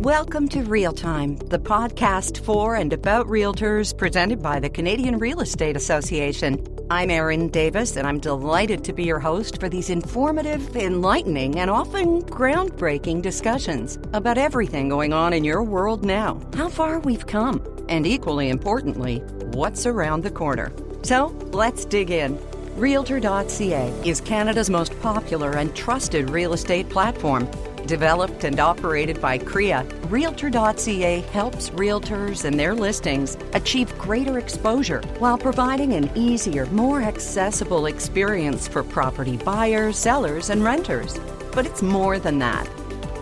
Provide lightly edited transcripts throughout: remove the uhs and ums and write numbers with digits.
Welcome to Real Time, the podcast for and about realtors presented by the Canadian Real Estate Association. I'm Erin Davis, and I'm delighted to be your host for these informative, enlightening, and often groundbreaking discussions about everything going on in your world now, how far we've come, and equally importantly, what's around the corner. So let's dig in. Realtor.ca is Canada's most popular and trusted real estate platform. Developed and operated by CREA, Realtor.ca helps realtors and their listings achieve greater exposure while providing an easier, more accessible experience for property buyers, sellers, and renters. But it's more than that.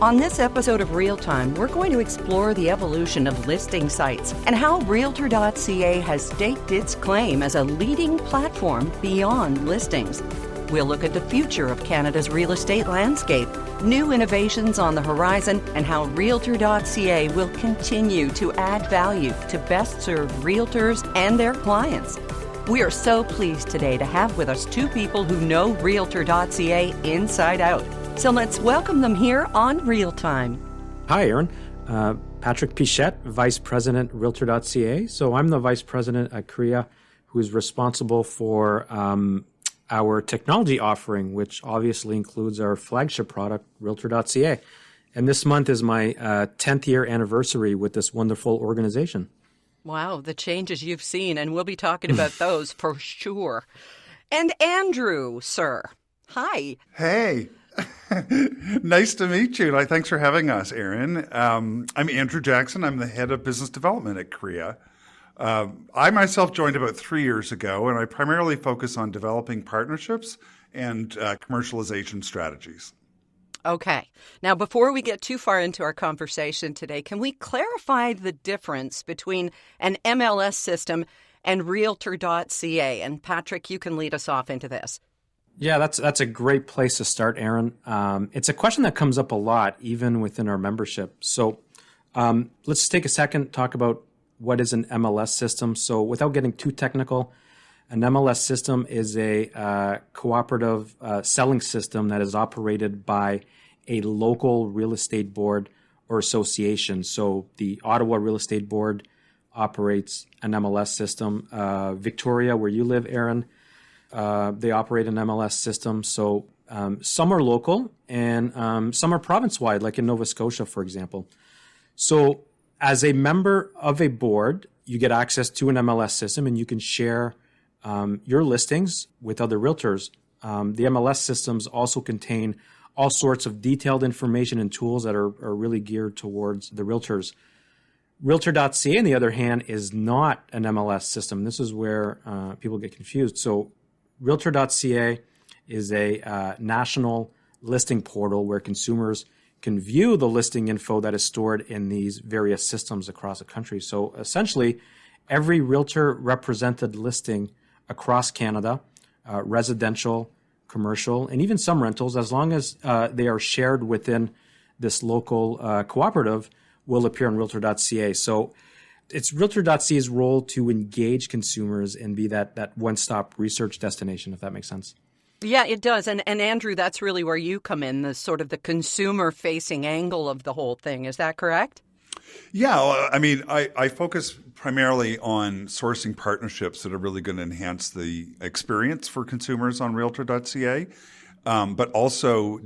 On this episode of Real Time, we're going to explore the evolution of listing sites and how Realtor.ca has staked its claim as a leading platform beyond listings. We'll look at the future of Canada's real estate landscape, new innovations on the horizon, and how Realtor.ca will continue to add value to best serve realtors and their clients. We are so pleased today to have with us two people who know Realtor.ca inside out. So let's welcome them here on Real Time. Hi, Erin. Patrick Pichette, Vice President, Realtor.ca. So I'm the Vice President at CREA, who's responsible for our technology offering, which obviously includes our flagship product, Realtor.ca. And this month is my 10th year anniversary with this wonderful organization. Wow, the changes you've seen, and we'll be talking about those for sure. And Andrew, sir. Hi. Hey. Nice to meet you. Thanks for having us, Erin. I'm Andrew Jackson. I'm the head of business development at CREA. I myself joined about 3 years ago, and I primarily focus on developing partnerships and commercialization strategies. Okay. Now, before we get too far into our conversation today, can we clarify the difference between an MLS system and Realtor.ca? And Patrick, you can lead us off into this. Yeah, that's a great place to start, Erin. It's a question that comes up a lot, even within our membership. So let's take a second, talk about what is an MLS system. So without getting too technical, an MLS system is a cooperative selling system that is operated by a local real estate board or association. So the Ottawa Real Estate Board operates an MLS system. Victoria, where you live, Erin, they operate an MLS system. So some are local and some are province-wide, like in Nova Scotia, for example. So as a member of a board, you get access to an MLS system and you can share your listings with other realtors. The MLS systems also contain all sorts of detailed information and tools that are really geared towards the realtors. Realtor.ca, on the other hand, is not an MLS system. This is where people get confused. So Realtor.ca is a national listing portal where consumers can view the listing info that is stored in these various systems across the country. So essentially, every realtor represented listing across Canada, residential, commercial, and even some rentals, as long as they are shared within this local cooperative, will appear on Realtor.ca. So it's Realtor.ca's role to engage consumers and be that one-stop research destination, if that makes sense. Yeah, it does. And Andrew, that's really where you come in, the sort of the consumer-facing angle of the whole thing. Is that correct? Yeah, I mean, I focus primarily on sourcing partnerships that are really going to enhance the experience for consumers on Realtor.ca, but also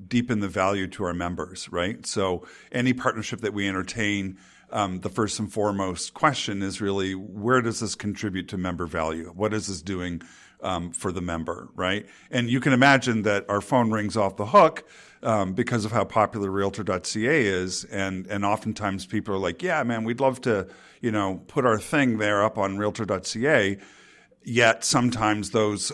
deepen the value to our members, right? So any partnership that we entertain, the first and foremost question is really, where does this contribute to member value? What is this doing for the member, right? And you can imagine that our phone rings off the hook because of how popular Realtor.ca is, and oftentimes people are like, yeah, man, we'd love to, put our thing there up on Realtor.ca. Yet sometimes those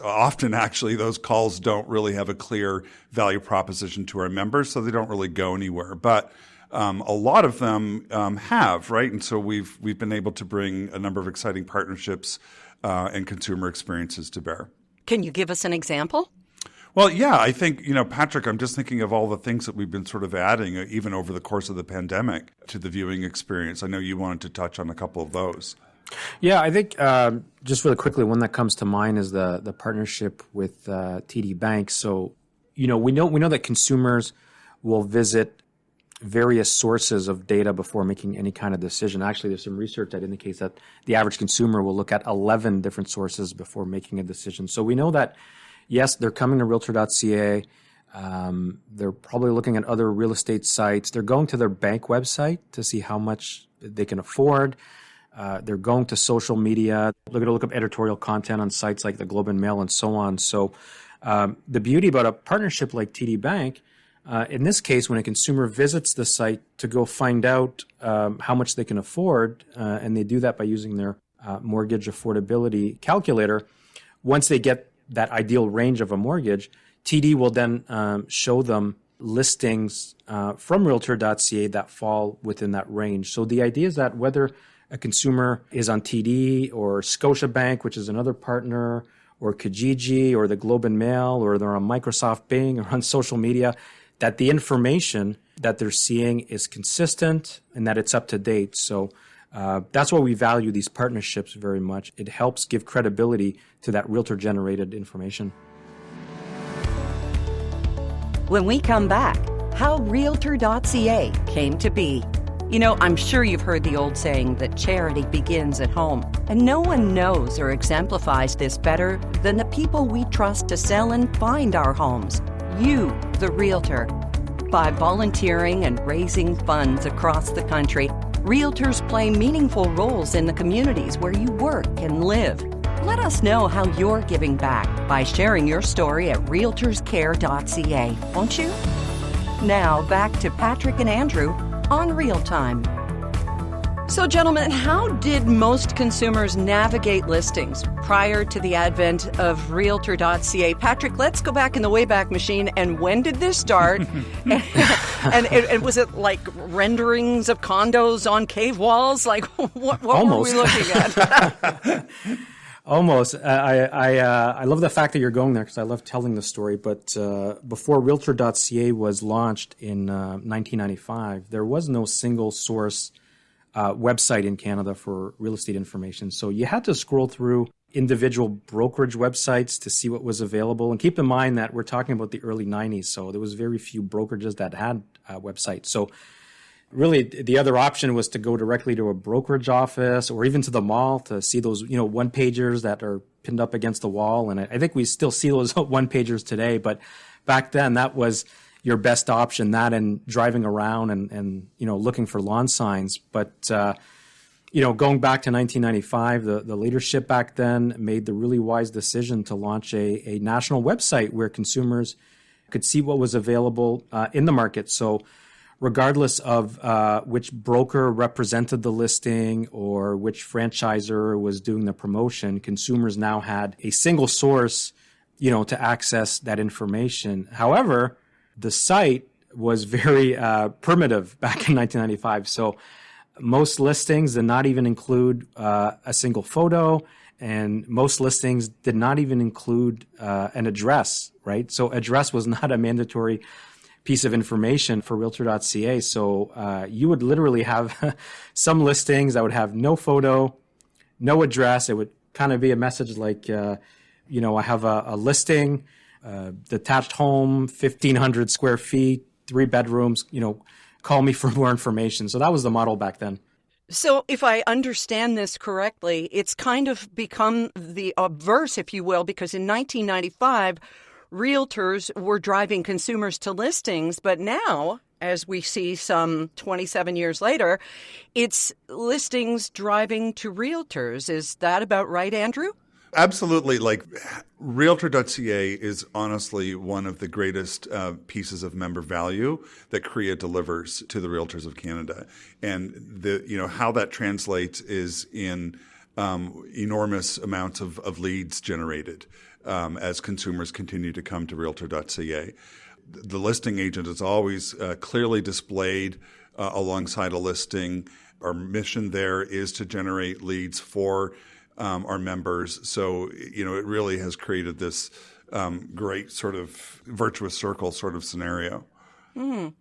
calls don't really have a clear value proposition to our members, so they don't really go anywhere. But a lot of them have, right? And so we've been able to bring a number of exciting partnerships and consumer experiences to bear. Can you give us an example? Well, yeah, I think, Patrick, I'm just thinking of all the things that we've been sort of adding, even over the course of the pandemic, to the viewing experience. I know you wanted to touch on a couple of those. Yeah, I think just really quickly, one that comes to mind is the partnership with TD Bank. So, we know that consumers will visit various sources of data before making any kind of decision. Actually, there's some research that indicates that the average consumer will look at 11 different sources before making a decision. So we know that, yes, they're coming to Realtor.ca. They're probably looking at other real estate sites. They're going to their bank website to see how much they can afford. They're going to social media. They're going to look up editorial content on sites like the Globe and Mail and so on. So the beauty about a partnership like TD Bank, in this case, when a consumer visits the site to go find out how much they can afford, and they do that by using their mortgage affordability calculator, once they get that ideal range of a mortgage, TD will then show them listings from Realtor.ca that fall within that range. So the idea is that whether a consumer is on TD or Scotiabank, which is another partner, or Kijiji or the Globe and Mail, or they're on Microsoft Bing or on social media, that the information that they're seeing is consistent and that it's up to date. So that's why we value these partnerships very much. It helps give credibility to that realtor-generated information. When we come back, how Realtor.ca came to be. You know, I'm sure you've heard the old saying that charity begins at home. And no one knows or exemplifies this better than the people we trust to sell and find our homes. You, the realtor. By volunteering and raising funds across the country, realtors play meaningful roles in the communities where you work and live. Let us know how you're giving back by sharing your story at REALTORS.ca, won't you? Now, back to Patrick and Andrew on Real Time. So, gentlemen, how did most consumers navigate listings prior to the advent of Realtor.ca? Patrick, let's go back in the Wayback Machine. And when did this start? and was it like renderings of condos on cave walls? Like, what were we looking at? Almost. I love the fact that you're going there because I love telling the story. But before Realtor.ca was launched in 1995, there was no single source website in Canada for real estate information. So you had to scroll through individual brokerage websites to see what was available. And keep in mind that we're talking about the early 90s. So there was very few brokerages that had websites. So really, the other option was to go directly to a brokerage office or even to the mall to see those, one-pagers that are pinned up against the wall. And I think we still see those one-pagers today. But back then, that was your best option, that and driving around and looking for lawn signs. But, going back to 1995, the leadership back then made the really wise decision to launch a national website where consumers could see what was available in the market. So regardless of which broker represented the listing or which franchisor was doing the promotion, consumers now had a single source, to access that information. However, the site was very primitive back in 1995. So most listings did not even include a single photo, and most listings did not even include an address, right? So address was not a mandatory piece of information for Realtor.ca. So you would literally have some listings that would have no photo, no address. It would kind of be a message like, I have a listing, detached home, 1,500 square feet, 3 bedrooms, call me for more information. So that was the model back then. So if I understand this correctly, it's kind of become the obverse, if you will, because in 1995, realtors were driving consumers to listings, but now, as we see some 27 years later, it's listings driving to realtors. Is that about right, Andrew? Absolutely. Like Realtor.ca is honestly one of the greatest pieces of member value that CREA delivers to the realtors of Canada. And how that translates is in enormous amounts of leads generated as consumers continue to come to Realtor.ca. The listing agent is always clearly displayed alongside a listing. Our mission there is to generate leads for our members. So, it really has created this great sort of virtuous circle sort of scenario. Mm.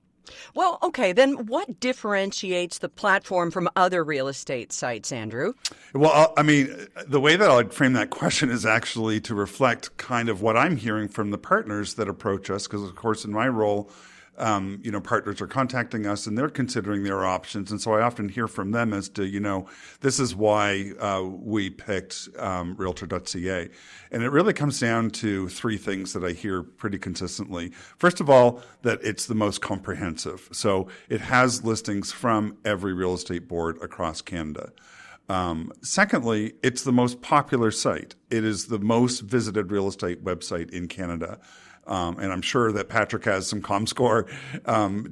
Well, okay, then what differentiates the platform from other real estate sites, Andrew? Well, the way that I'd frame that question is actually to reflect kind of what I'm hearing from the partners that approach us, because, of course, in my role partners are contacting us and they're considering their options. And so I often hear from them as to, this is why we picked Realtor.ca. And it really comes down to three things that I hear pretty consistently. First of all, that it's the most comprehensive. So it has listings from every real estate board across Canada. Secondly, it's the most popular site. It is the most visited real estate website in Canada. And I'm sure that Patrick has some ComScore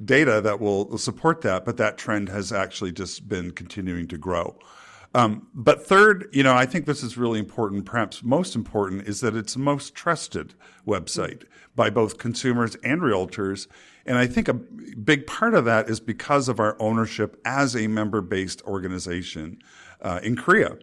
data that will support that, but that trend has actually just been continuing to grow. But third, I think this is really important, perhaps most important, is that it's the most trusted website by both consumers and realtors. And I think a big part of that is because of our ownership as a member-based organization in CREA.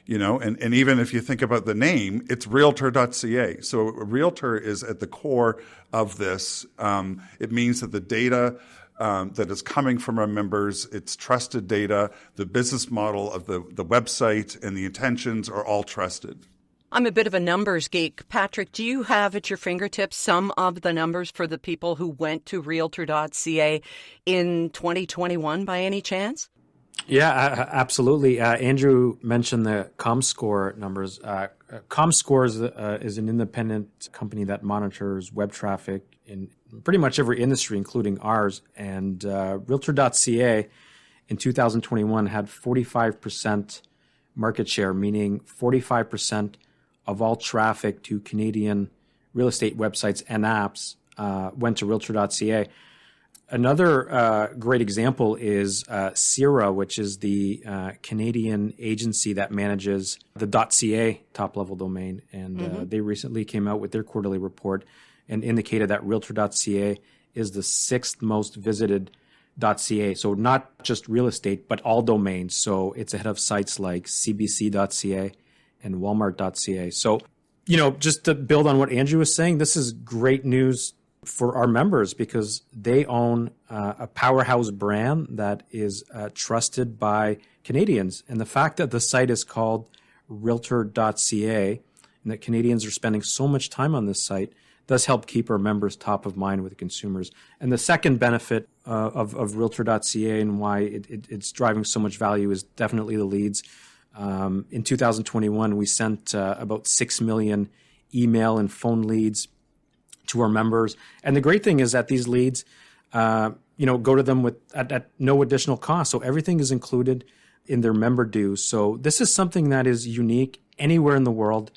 And even if you think about the name, it's Realtor.ca. So Realtor is at the core of this. It means that the data that is coming from our members, it's trusted data, the business model of the website and the intentions are all trusted. I'm a bit of a numbers geek. Patrick, do you have at your fingertips some of the numbers for the people who went to Realtor.ca in 2021 by any chance? Yeah, absolutely. Andrew mentioned the ComScore numbers. ComScore is an independent company that monitors web traffic in pretty much every industry, including ours. And Realtor.ca in 2021 had 45% market share, meaning 45% of all traffic to Canadian real estate websites and apps went to Realtor.ca. Another great example is CREA, which is the Canadian agency that manages the .ca top-level domain. And they recently came out with their quarterly report and indicated that Realtor.ca is the sixth most visited .ca. So not just real estate, but all domains. So it's ahead of sites like CBC.ca and Walmart.ca. So, just to build on what Andrew was saying, this is great news for our members because they own a powerhouse brand that is trusted by Canadians. And the fact that the site is called Realtor.ca and that Canadians are spending so much time on this site does help keep our members top of mind with consumers. And the second benefit of Realtor.ca and why it's driving so much value is definitely the leads. In 2021, we sent about 6 million email and phone leads to our members. And the great thing is that these leads, go to them at no additional cost. So everything is included in their member dues. So this is something that is unique anywhere in the world.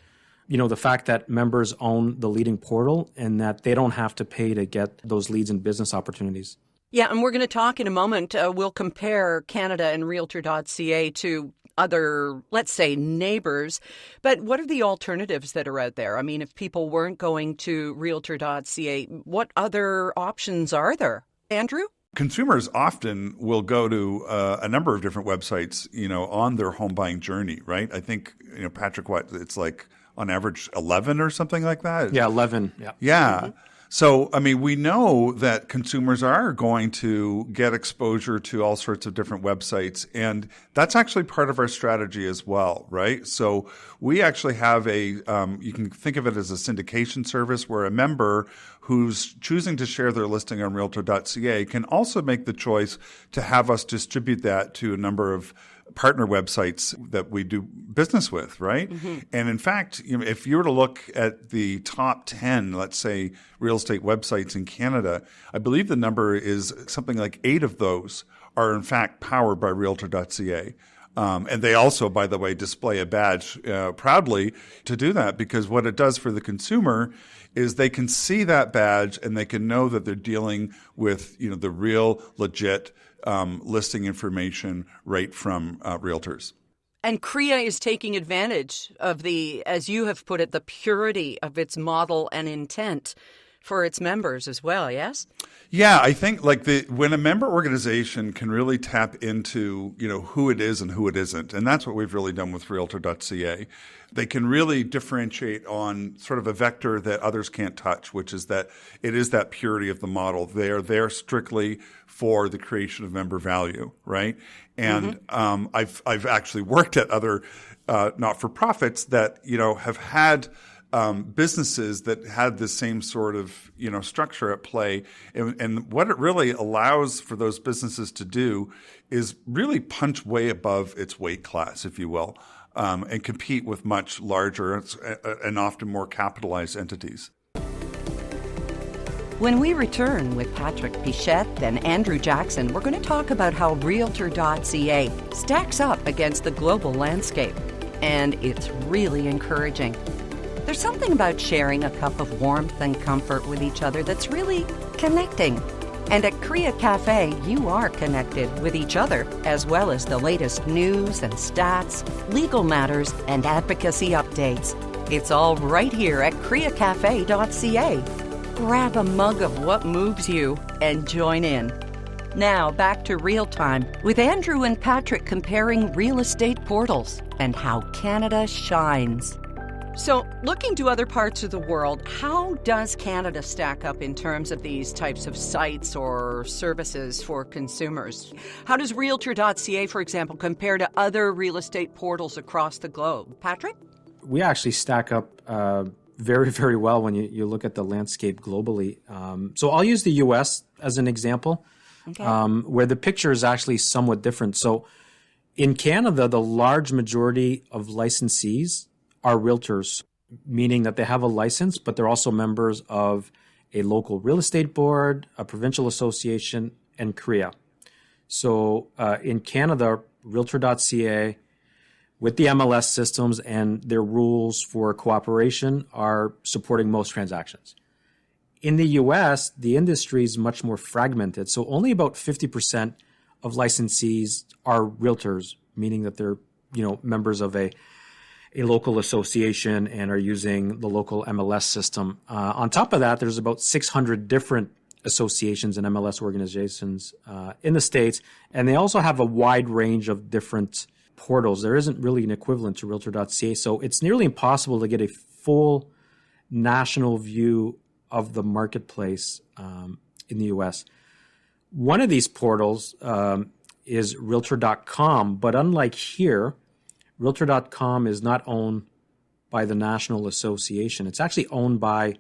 The fact that members own the leading portal and that they don't have to pay to get those leads and business opportunities. Yeah, and we're going to talk in a moment. We'll compare Canada and Realtor.ca to other, let's say, neighbors. But what are the alternatives that are out there? I mean, if people weren't going to Realtor.ca, what other options are there? Andrew? Consumers often will go to a number of different websites, on their home buying journey, right? I think, Patrick, it's like on average 11 or something like that? Yeah, 11. Yeah. Yeah. Mm-hmm. So, we know that consumers are going to get exposure to all sorts of different websites, and that's actually part of our strategy as well, right? So we actually have you can think of it as a syndication service where a member who's choosing to share their listing on Realtor.ca can also make the choice to have us distribute that to a number of partner websites that we do business with, right? Mm-hmm. And in fact, if you were to look at the top 10, let's say, real estate websites in Canada, I believe the number is something like 8 of those are in fact powered by Realtor.ca. And they also, by the way, display a badge proudly to do that, because what it does for the consumer is they can see that badge and they can know that they're dealing with, the real, legit listing information right from realtors. And CREA is taking advantage of as you have put it, the purity of its model and intent for its members as well, yes? Yeah, I think when a member organization can really tap into, who it is and who it isn't, and that's what we've really done with Realtor.ca. They can really differentiate on sort of a vector that others can't touch, which is that it is that purity of the model. They are there strictly for the creation of member value, right? And I've actually worked at other not-for-profits that have had businesses that had the same sort of structure at play. And what it really allows for those businesses to do is really punch way above its weight class, if you will, and compete with much larger and often more capitalized entities. When we return with Patrick Pichette and Andrew Jackson, we're going to talk about how Realtor.ca stacks up against the global landscape. And it's really encouraging. There's something about sharing a cup of warmth and comfort with each other that's really connecting. And at CREA Cafe, you are connected with each other, as well as the latest news and stats, legal matters, and advocacy updates. It's all right here at CREACafe.ca. Grab a mug of what moves you and join in. Now, back to Real Time with Andrew and Patrick comparing real estate portals and how Canada shines. So, looking to other parts of the world, how does Canada stack up in terms of these types of sites or services for consumers? How does Realtor.ca, for example, compare to other real estate portals across the globe? Patrick? We actually stack up very, very well when you look at the landscape globally. So I'll use the U.S. as an example, okay, where the picture is actually somewhat different. So in Canada, the large majority of licensees are realtors, meaning that they have a license, but they're also members of a local real estate board, a provincial association, and CREA. So in Canada, Realtor.ca, with the MLS systems and their rules for cooperation, are supporting most transactions. In the US, the industry is much more fragmented. So only about 50% of licensees are realtors, meaning that they're members of a local association and are using the local MLS system. On top of that, there's about 600 different associations and MLS organizations in the States, and they also have a wide range of different portals. There isn't really an equivalent to Realtor.ca, so it's nearly impossible to get a full national view of the marketplace in the U.S. One of these portals is Realtor.com, but unlike here, Realtor.com is not owned by the National Association. It's actually owned by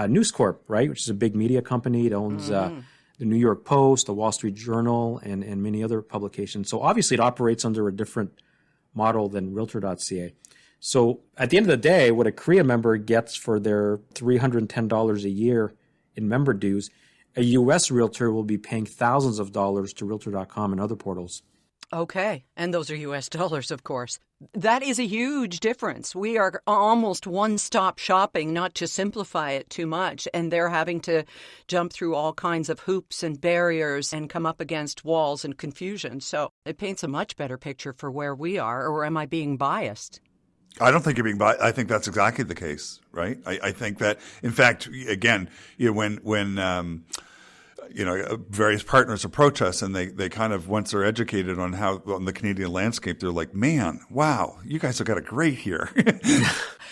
News Corp, right, which is a big media company. It owns the New York Post, the Wall Street Journal, and many other publications. So obviously it operates under a different model than Realtor.ca. So at the end of the day, what a CREA member gets for their $310 a year in member dues, a U.S. realtor will be paying thousands of dollars to Realtor.com and other portals. Okay. And those are U.S. dollars, of course. That is a huge difference. We are almost one-stop shopping, not to simplify it too much. And they're having to jump through all kinds of hoops and barriers and come up against walls and confusion. So it paints a much better picture for where we are. Or am I being biased? I don't think you're being biased. I think that's exactly the case, right? I think that, in fact, again, when various partners approach us and they kind of, once they're educated on the Canadian landscape, they're like, man, wow, you guys have got it great here.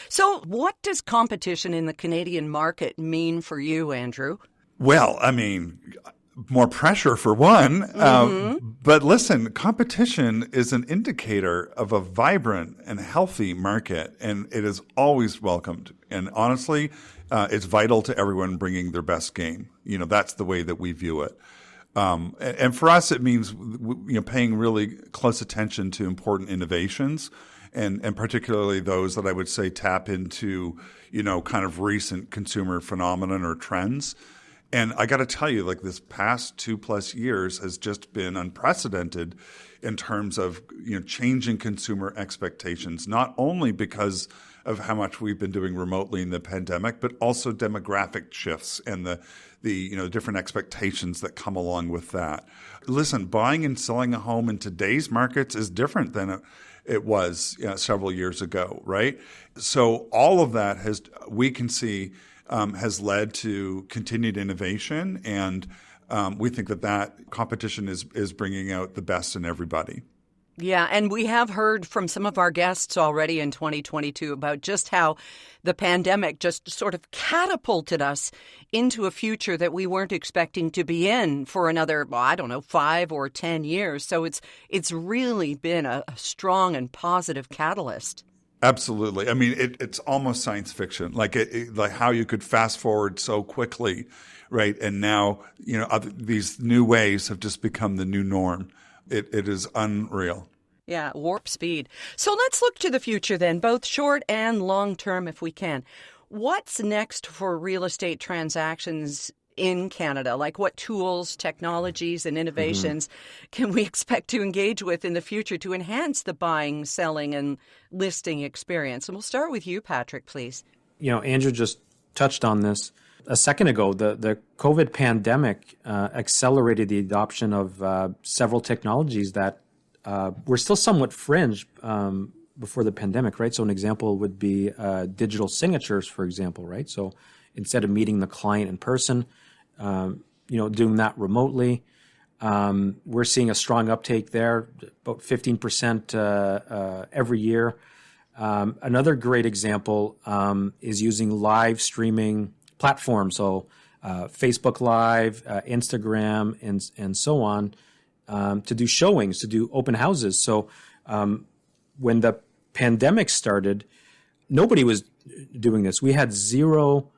So what does competition in the Canadian market mean for you, Andrew? Well, I mean, more pressure for one. But listen, competition is an indicator of a vibrant and healthy market, and it is always welcomed. And honestly, it's vital to everyone bringing their best game. That's the way that we view it. And for us, it means paying really close attention to important innovations, and particularly those that I would say tap into kind of recent consumer phenomenon or trends. And I got to tell you, like, this past 2+ years has just been unprecedented in terms of changing consumer expectations, not only because of how much we've been doing remotely in the pandemic, but also demographic shifts and the different expectations that come along with that. Listen, buying and selling a home in today's markets is different than it was several years ago, right? So all of that we can see has led to continued innovation, and we think that competition is bringing out the best in everybody. Yeah, and we have heard from some of our guests already in 2022 about just how the pandemic just sort of catapulted us into a future that we weren't expecting to be in for another, 5 or 10 years. So it's really been a strong and positive catalyst. Absolutely. I mean, it's almost science fiction, like how you could fast forward so quickly, right? And now, these new ways have just become the new norm. It is unreal. Yeah, warp speed. So let's look to the future then, both short and long term if we can. What's next for real estate transactions in Canada? Like what tools, technologies, and innovations can we expect to engage with in the future to enhance the buying, selling, and listing experience? And we'll start with you, Patrick, please. Andrew just touched on this a second ago. The COVID pandemic accelerated the adoption of several technologies that were still somewhat fringe before the pandemic, right? So an example would be digital signatures, for example, right? So instead of meeting the client in person, doing that remotely. We're seeing a strong uptake there, about 15% every year. Another great example is using live streaming platforms, so Facebook Live, Instagram, and so on, to do showings, to do open houses. So when the pandemic started, nobody was doing this. We had zero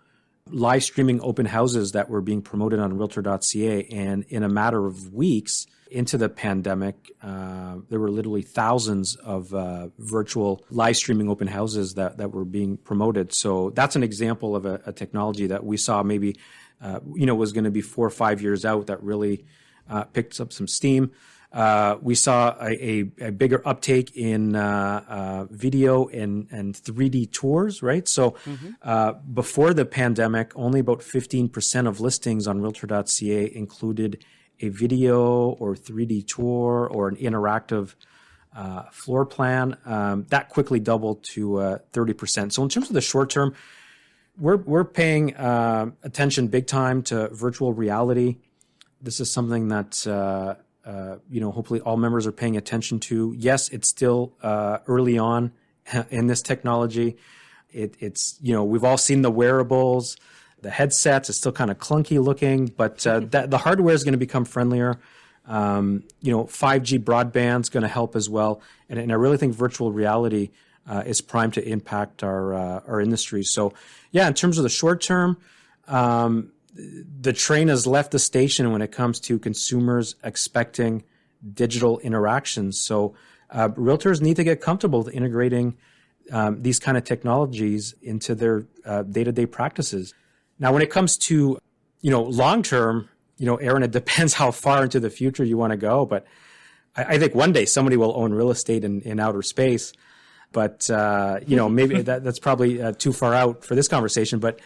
live streaming open houses that were being promoted on Realtor.ca. And in a matter of weeks into the pandemic, there were literally thousands of virtual live streaming open houses that were being promoted. So that's an example of a technology that we saw maybe, was going to be 4 or 5 years out that really picked up some steam. We saw a bigger uptake in video and 3D tours, right? So before the pandemic, only about 15% of listings on Realtor.ca included a video or 3D tour or an interactive floor plan. That quickly doubled to 30%. So in terms of the short term, we're paying attention big time to virtual reality. This is something that hopefully all members are paying attention to. Yes, it's still early on in this technology. It's we've all seen the wearables, the headsets. It's still kind of clunky looking, but the hardware is going to become friendlier. 5G broadband is going to help as well, and I really think virtual reality is primed to impact our industry. So, yeah, in terms of the short term. The train has left the station when it comes to consumers expecting digital interactions. So realtors need to get comfortable with integrating these kind of technologies into their day-to-day practices. Now, when it comes to, long term, Aaron, it depends how far into the future you want to go. But I think one day somebody will own real estate in outer space. But, maybe that's probably too far out for this conversation. But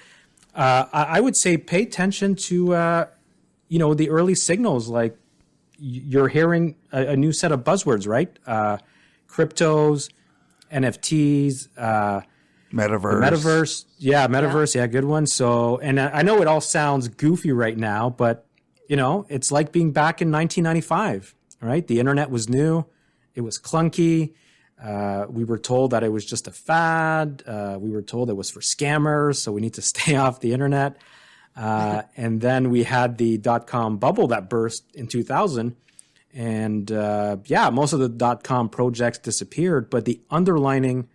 I would say pay attention to, the early signals. Like you're hearing a new set of buzzwords, right? Cryptos, NFTs, metaverse. Yeah, metaverse. Yeah, good one. So, and I know it all sounds goofy right now, but it's like being back in 1995, right? The internet was new. It was clunky. We were told that it was just a fad. We were told it was for scammers, so we need to stay off the internet. And then we had the .com bubble that burst in 2000. And most of the .com projects disappeared, but the underlying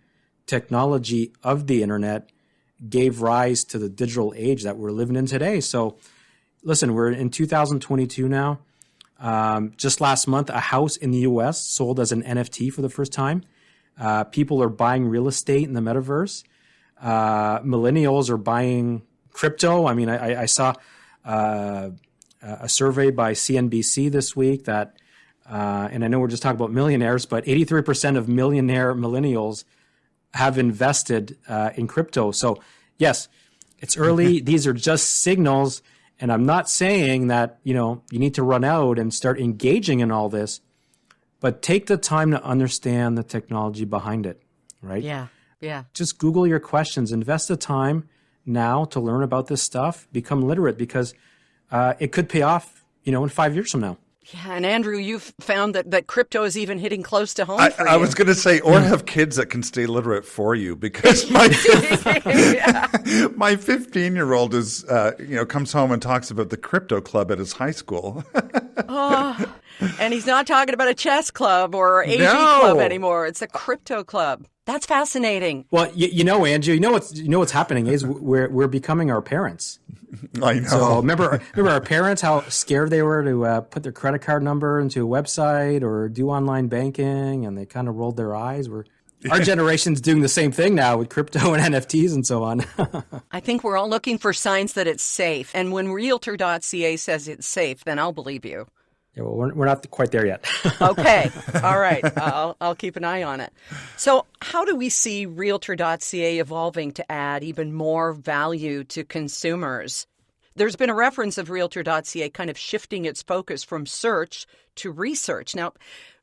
technology of the internet gave rise to the digital age that we're living in today. So listen, we're in 2022 now. Just last month, a house in the U.S. sold as an NFT for the first time. People are buying real estate in the metaverse. Millennials are buying crypto. I mean, I saw a survey by CNBC this week that, and I know we're just talking about millionaires, but 83% of millionaire millennials have invested in crypto. So, yes, it's early. These are just signals. And I'm not saying that, you need to run out and start engaging in all this, but take the time to understand the technology behind it, right? Yeah. Just Google your questions. Invest the time now to learn about this stuff. Become literate because it could pay off, in 5 years from now. Yeah, and Andrew, you've found that crypto is even hitting close to home for you. I was going to say, or have kids that can stay literate for you, because my 15-year-old is, comes home and talks about the crypto club at his high school. And he's not talking about a chess club or AV club anymore. It's a crypto club. That's fascinating. Well, Andrew, what's happening is we're becoming our parents. I know. So remember our parents, how scared they were to put their credit card number into a website or do online banking, and they kind of rolled their eyes. Our generation's doing the same thing now with crypto and NFTs and so on. I think we're all looking for signs that it's safe. And when Realtor.ca says it's safe, then I'll believe you. Yeah, well, we're not quite there yet. Okay. All right. I'll keep an eye on it. So how do we see Realtor.ca evolving to add even more value to consumers? There's been a reference of Realtor.ca kind of shifting its focus from search to research. Now,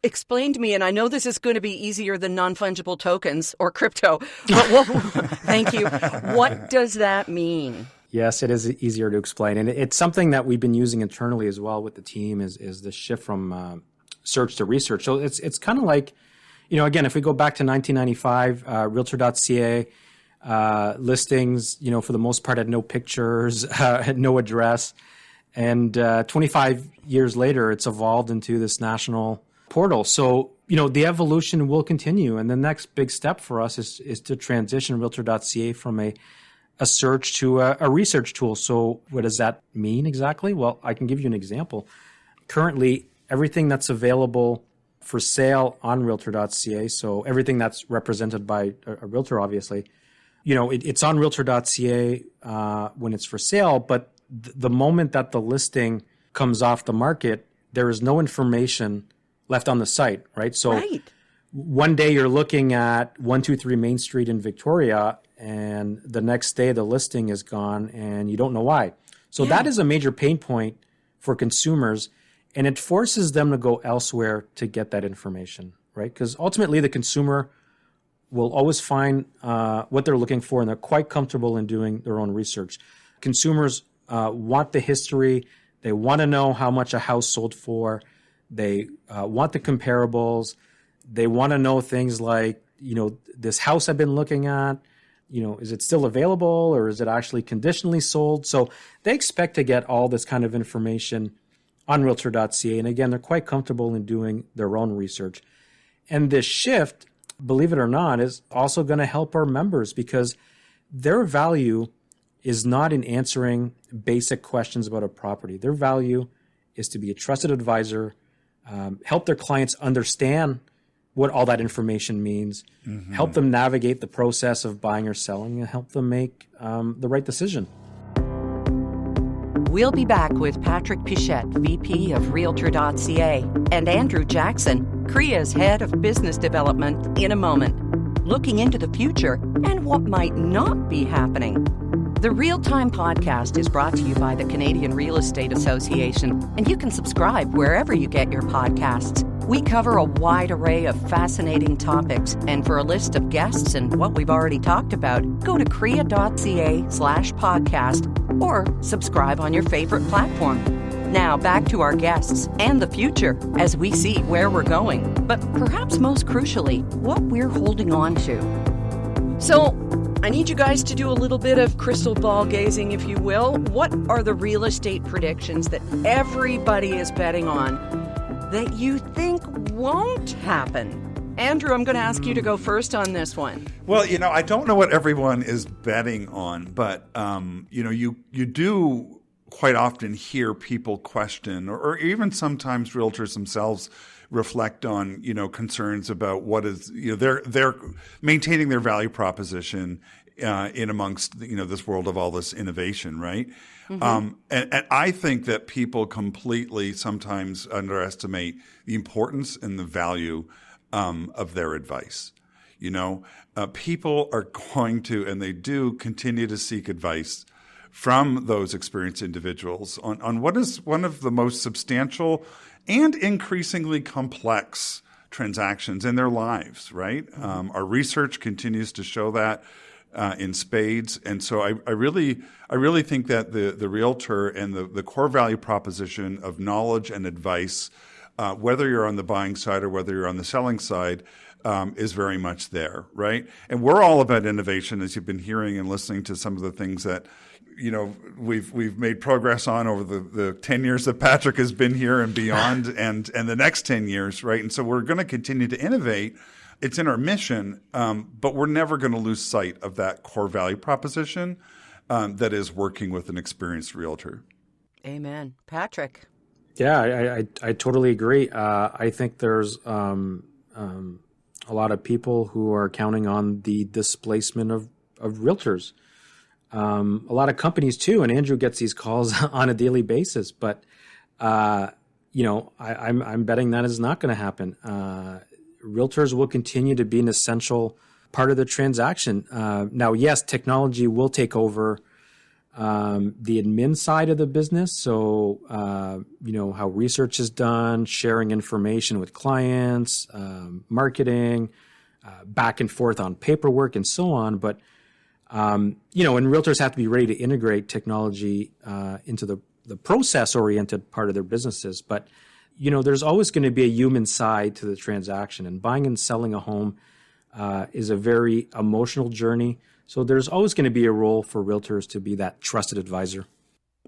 explain to me, and I know this is going to be easier than non-fungible tokens or crypto, but thank you. What does that mean? Yes, it is easier to explain. And it's something that we've been using internally as well with the team is the shift from search to research. So it's kind of like, again, if we go back to 1995, Realtor.ca listings, for the most part had no pictures, had no address. And 25 years later, it's evolved into this national portal. So, the evolution will continue. And the next big step for us is to transition Realtor.ca from a search to a research tool. So what does that mean exactly? Well, I can give you an example. Currently, everything that's available for sale on Realtor.ca, so everything that's represented by a realtor, obviously, it's on Realtor.ca when it's for sale, but the moment that the listing comes off the market, there is no information left on the site, right? So one day you're looking at 123 Main Street in Victoria, and the next day the listing is gone and you don't know why. So that is a major pain point for consumers, and it forces them to go elsewhere to get that information, right? Because ultimately the consumer will always find what they're looking for, and they're quite comfortable in doing their own research. Consumers want the history. They want to know how much a house sold for. They want the comparables. They want to know things like, this house I've been looking at, is it still available or is it actually conditionally sold? So they expect to get all this kind of information on Realtor.ca. And again, they're quite comfortable in doing their own research. And this shift, believe it or not, is also going to help our members because their value is not in answering basic questions about a property. Their value is to be a trusted advisor, help their clients understand what all that information means, help them navigate the process of buying or selling, and help them make the right decision. We'll be back with Patrick Pichette, VP of Realtor.ca, and Andrew Jackson, CREA's Head of Business Development, in a moment, looking into the future and what might not be happening. The Real Time Podcast is brought to you by the Canadian Real Estate Association, and you can subscribe wherever you get your podcasts. We cover a wide array of fascinating topics, and for a list of guests and what we've already talked about, go to CREA.ca/podcast or subscribe on your favorite platform. Now back to our guests and the future as we see where we're going, but perhaps most crucially, what we're holding on to. So, I need you guys to do a little bit of crystal ball gazing, if you will. What are the real estate predictions that everybody is betting on that you think won't happen? Andrew, I'm going to ask you to go first on this one. Well, I don't know what everyone is betting on, but, you do quite often hear people question, or even sometimes realtors themselves reflect on, concerns about what is, they're maintaining their value proposition in amongst, this world of all this innovation, right? And I think that people completely sometimes underestimate the importance and the value of their advice. People are going to, and they do continue to seek advice from those experienced individuals on what is one of the most substantial and increasingly complex transactions in their lives, right? Our research continues to show that in spades. And so I really think that the realtor and the core value proposition of knowledge and advice, whether you're on the buying side or whether you're on the selling side, is very much there, right? And we're all about innovation, as you've been hearing and listening to some of the things that we've made progress on over the 10 years that Patrick has been here and beyond, and the next 10 years, right? And so we're going to continue to innovate, It's in our mission, but we're never going to lose sight of that core value proposition that is working with an experienced realtor. Amen. Patrick. Yeah, I totally agree. I think there's a lot of people who are counting on the displacement of realtors. A lot of companies too, and Andrew gets these calls on a daily basis. But I'm betting that is not going to happen. Realtors will continue to be an essential part of the transaction. Now, yes, technology will take over the admin side of the business. So, how research is done, sharing information with clients, marketing, back and forth on paperwork and so on. But, and realtors have to be ready to integrate technology into the process-oriented part of their businesses. But, there's always going to be a human side to the transaction. And buying and selling a home is a very emotional journey. So there's always going to be a role for realtors to be that trusted advisor.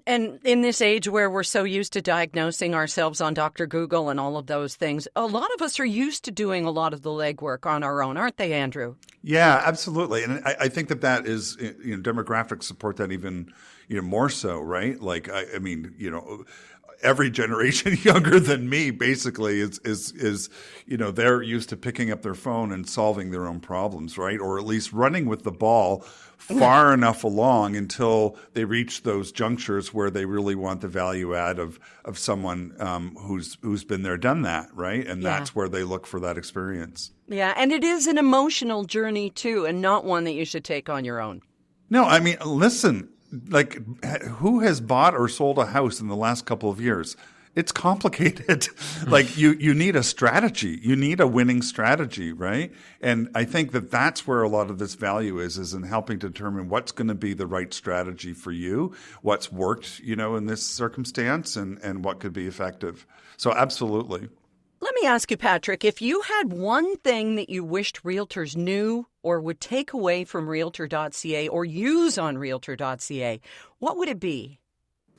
And in this age where we're so used to diagnosing ourselves on Dr. Google and all of those things, a lot of us are used to doing a lot of the legwork on our own, aren't they, Andrew? Yeah, absolutely. And I think that is, demographics support that even, more so, right? Like, every generation younger than me basically is they're used to picking up their phone and solving their own problems, right? Or at least running with the ball far enough along until they reach those junctures where they really want the value add of someone who's been there, done that, right? And that's where they look for that experience. Yeah, and it is an emotional journey too, and not one that you should take on your own. No, I mean, listen. Like, who has bought or sold a house in the last couple of years? It's complicated. Like, you need a strategy. You need a winning strategy, right? And I think that's where a lot of this value is in helping to determine what's going to be the right strategy for you, what's worked, in this circumstance, and what could be effective. So absolutely. Let me ask you, Patrick, if you had one thing that you wished realtors knew or would take away from Realtor.ca or use on Realtor.ca, what would it be?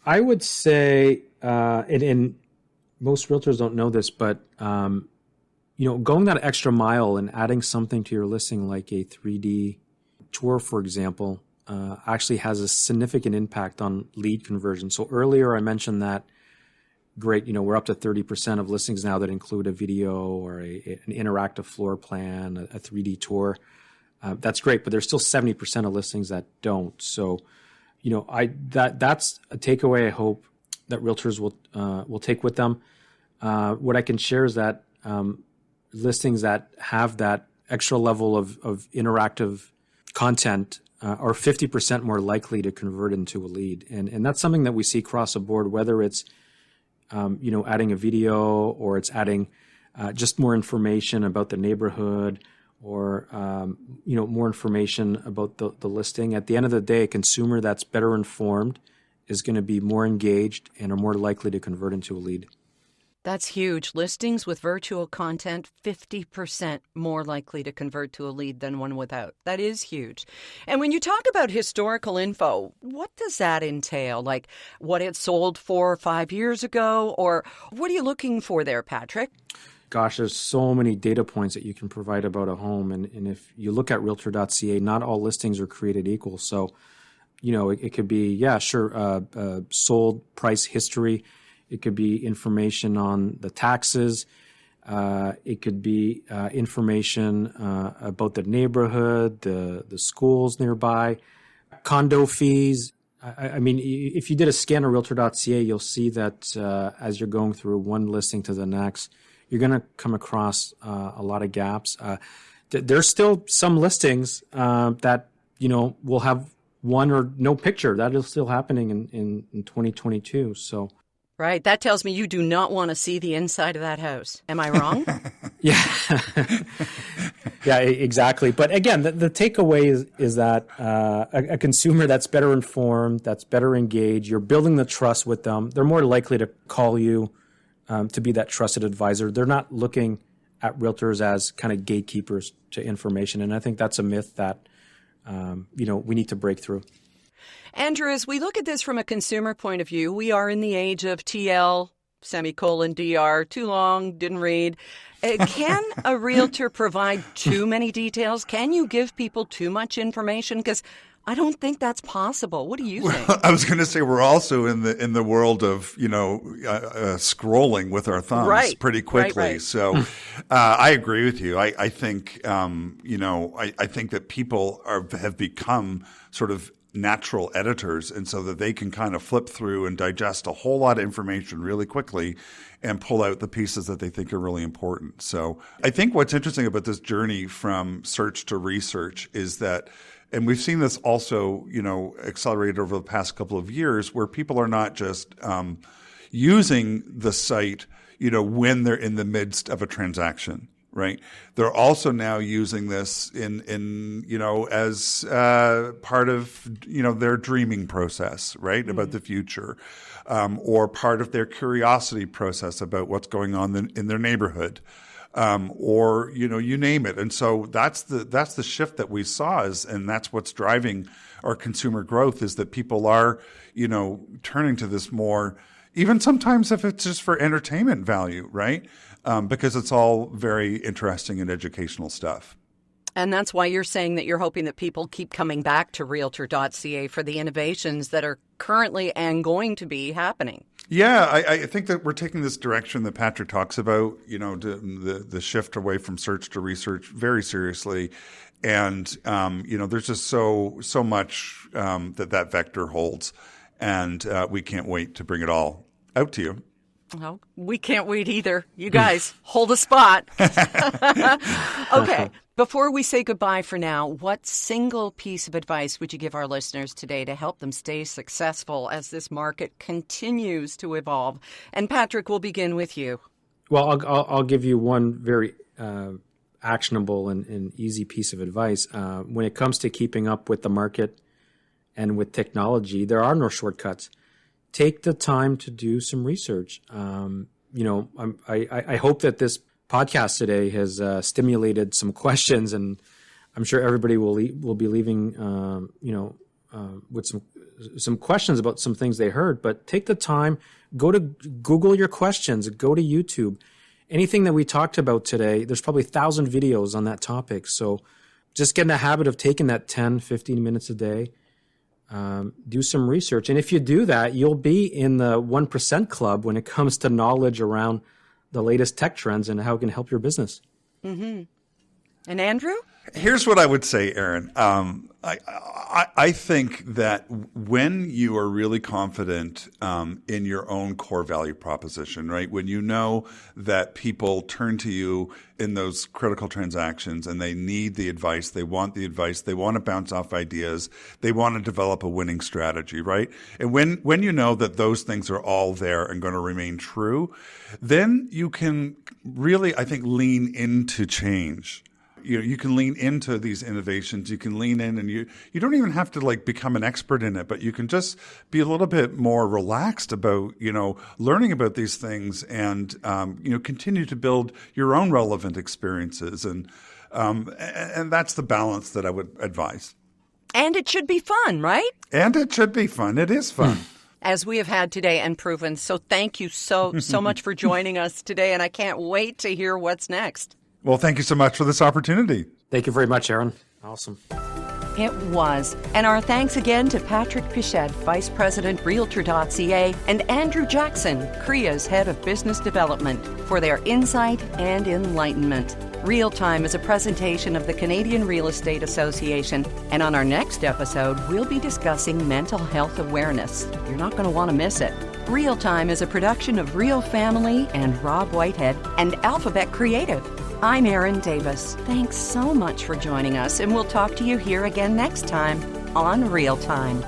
I would say, and most realtors don't know this, but going that extra mile and adding something to your listing like a 3D tour, for example, actually has a significant impact on lead conversion. So earlier I mentioned that. Great, we're up to 30% of listings now that include a video or an interactive floor plan, a 3D tour. That's great, but there's still 70% of listings that don't. So, that's a takeaway I hope that realtors will take with them. What I can share is that listings that have that extra level of interactive content are 50% more likely to convert into a lead, and that's something that we see across the board, whether it's adding a video or it's adding just more information about the neighborhood or, more information about the listing. At the end of the day, a consumer that's better informed is going to be more engaged and are more likely to convert into a lead. That's huge. Listings with virtual content, 50% more likely to convert to a lead than one without. That is huge. And when you talk about historical info, what does that entail? Like what it sold for 5 years ago? Or what are you looking for there, Patrick? Gosh, there's so many data points that you can provide about a home. And if you look at Realtor.ca, not all listings are created equal. So, it could be, sold price history. It could be information on the taxes. It could be information about the neighborhood, the schools nearby, condo fees. I mean, if you did a scan of Realtor.ca, you'll see that as you're going through one listing to the next, you're going to come across a lot of gaps. There's still some listings that, will have one or no picture. That is still happening in 2022. So. Right. That tells me you do not want to see the inside of that house. Am I wrong? Yeah. Yeah, exactly. But again, the takeaway is that a consumer that's better informed, that's better engaged, you're building the trust with them. They're more likely to call you to be that trusted advisor. They're not looking at realtors as kind of gatekeepers to information. And I think that's a myth that, we need to break through. Andrew, as we look at this from a consumer point of view, we are in the age of TL, semicolon, too long, didn't read. Can a realtor provide too many details? Can you give people too much information? Because I don't think that's possible. What do you think? Well, I was going to say we're also in the world of scrolling with our thumbs pretty quickly. Right. So I agree with you. I think I think that people have become sort of natural editors, and so that they can kind of flip through and digest a whole lot of information really quickly and pull out the pieces that they think are really important. So I think what's interesting about this journey from search to research is that, and we've seen this also, accelerated over the past couple of years, where people are not just using the site, when they're in the midst of a transaction. Right. They're also now using this in as part of, their dreaming process, right, about the future, or part of their curiosity process about what's going on in their neighborhood, or, you name it. And so that's the shift that we saw and that's what's driving our consumer growth, is that people are, turning to this more, even sometimes if it's just for entertainment value, right? Because it's all very interesting and educational stuff. And that's why you're saying that you're hoping that people keep coming back to Realtor.ca for the innovations that are currently and going to be happening. Yeah, I think that we're taking this direction that Patrick talks about, the shift away from search to research very seriously. And, there's just so much that vector holds. And we can't wait to bring it all out to you. Well, we can't wait either. You guys, hold a spot. Okay, before we say goodbye for now, what single piece of advice would you give our listeners today to help them stay successful as this market continues to evolve? And Patrick, we'll begin with you. Well, I'll give you one very actionable and easy piece of advice. When it comes to keeping up with the market and with technology, there are no shortcuts. Take the time to do some research. I hope that this podcast today has stimulated some questions, and I'm sure everybody will be leaving, with some questions about some things they heard. But take the time, go to Google your questions, go to YouTube. Anything that we talked about today, there's probably 1,000 videos on that topic. So just get in the habit of taking that 10, 15 minutes a day. Do some research. And if you do that, you'll be in the 1% club when it comes to knowledge around the latest tech trends and how it can help your business. Mm-hmm. And Andrew? Here's what I would say, Erin. I think that when you are really confident in your own core value proposition, right, when you know that people turn to you in those critical transactions and they need the advice, they want to bounce off ideas, they want to develop a winning strategy, right? And when you know that those things are all there and going to remain true, then you can really, I think, lean into change. You can lean into these innovations. You can lean in, and you don't even have to become an expert in it, but you can just be a little bit more relaxed about learning about these things, and continue to build your own relevant experiences, and that's the balance that I would advise. And it should be fun, right? And it should be fun. It is fun. As we have had today and proven. So thank you so much for joining us today, and I can't wait to hear what's next. Well, thank you so much for this opportunity. Thank you very much, Erin. Awesome. It was. And our thanks again to Patrick Pichette, Vice President, Realtor.ca, and Andrew Jackson, CREA's Head of Business Development, for their insight and enlightenment. Real Time is a presentation of the Canadian Real Estate Association. And on our next episode, we'll be discussing mental health awareness. You're not going to want to miss it. Real Time is a production of Real Family and Rob Whitehead and Alphabet Creative. I'm Erin Davis. Thanks so much for joining us, and we'll talk to you here again next time on Real Time.